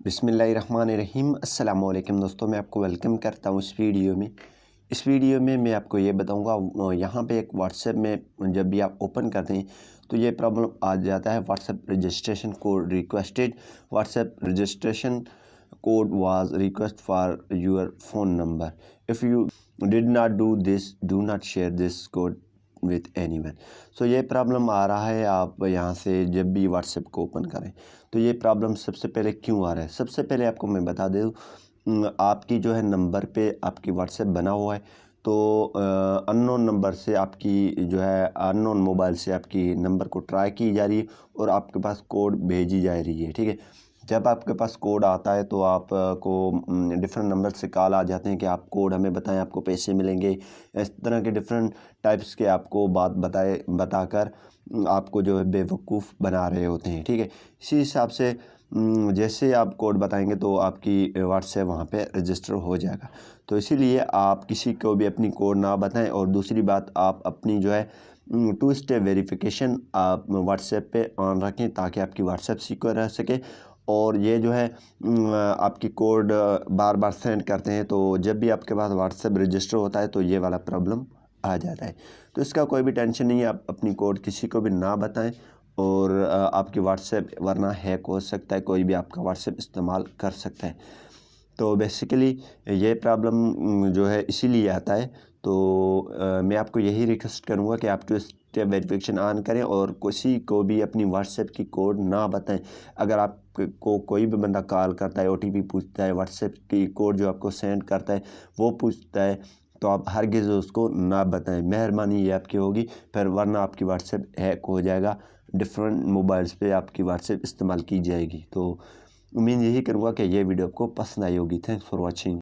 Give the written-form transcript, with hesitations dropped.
बिस्मिल्लाहिर्रहमानिर्रहीम। अस्सलाम वालेकुम दोस्तों, मैं आपको वेलकम करता हूँ इस वीडियो में मैं आपको ये बताऊँगा। यहाँ पे एक व्हाट्सएप में जब भी आप ओपन करते हैं तो ये प्रॉब्लम आ जाता है। WhatsApp registration code requested, WhatsApp registration code was request for your phone number, if you did not do this do not share this code with anyone. So ये प्रॉब्लम आ रहा है। आप यहाँ से जब भी व्हाट्सएप को ओपन करें तो ये प्रॉब्लम सबसे पहले क्यों आ रहा है, सबसे पहले आपको मैं बता दूँ। आपकी जो है नंबर पे आपकी व्हाट्सएप बना हुआ है, तो अननोन नंबर से आपकी जो है अननोन मोबाइल से आपकी नंबर को ट्राई की जा रही है और आपके पास कोड भेजी जा रही है। ठीक है, जब आपके पास कोड आता है तो आप को डिफरेंट नंबर से कॉल आ जाते हैं कि आप कोड हमें बताएं, आपको पैसे मिलेंगे। इस तरह के डिफरेंट टाइप्स के आपको बात बताकर आपको जो है बेवकूफ़ बना रहे होते हैं। ठीक है, इसी हिसाब से जैसे आप कोड बताएंगे तो आपकी व्हाट्सएप वहाँ पे रजिस्टर हो जाएगा। तो इसीलिए आप किसी को भी अपनी कोड ना बताएं। और दूसरी बात, आप अपनी जो है 2 स्टेप वेरिफिकेशन आप व्हाट्सएप पे ऑन रखें ताकि आपकी व्हाट्सएप सिक्योर रह सके। और ये जो है आपकी कोड बार बार सेंड करते हैं तो जब भी आपके पास व्हाट्सएप रजिस्टर होता है तो ये वाला प्रॉब्लम आ जाता है। तो इसका कोई भी टेंशन नहीं है, आप अपनी कोड किसी को भी ना बताएं। और आपकी व्हाट्सएप वरना हैक हो सकता है, कोई भी आपका व्हाट्सएप इस्तेमाल कर सकता है। तो बेसिकली ये प्रॉब्लम जो है इसीलिए आता है। तो मैं आपको यही रिक्वेस्ट करूँगा कि आप 2 स्टेप वेरिफिकेशन ऑन करें और किसी को भी अपनी व्हाट्सएप की कोड ना बताएं। अगर आपको कोई भी बंदा कॉल करता है, ओटीपी पूछता है, व्हाट्सएप की कोड जो आपको सेंड करता है वो पूछता है, तो आप हरगिज़ उसको ना बताएं। मेहरबानी ये आपकी होगी, फिर वरना आपकी व्हाट्सएप हैक हो जाएगा, डिफरेंट मोबाइल्स पे आपकी व्हाट्सएप इस्तेमाल की जाएगी। तो उम्मीद यही करूँगा कि ये वीडियो आपको पसंद आई होगी। Thanks for watching.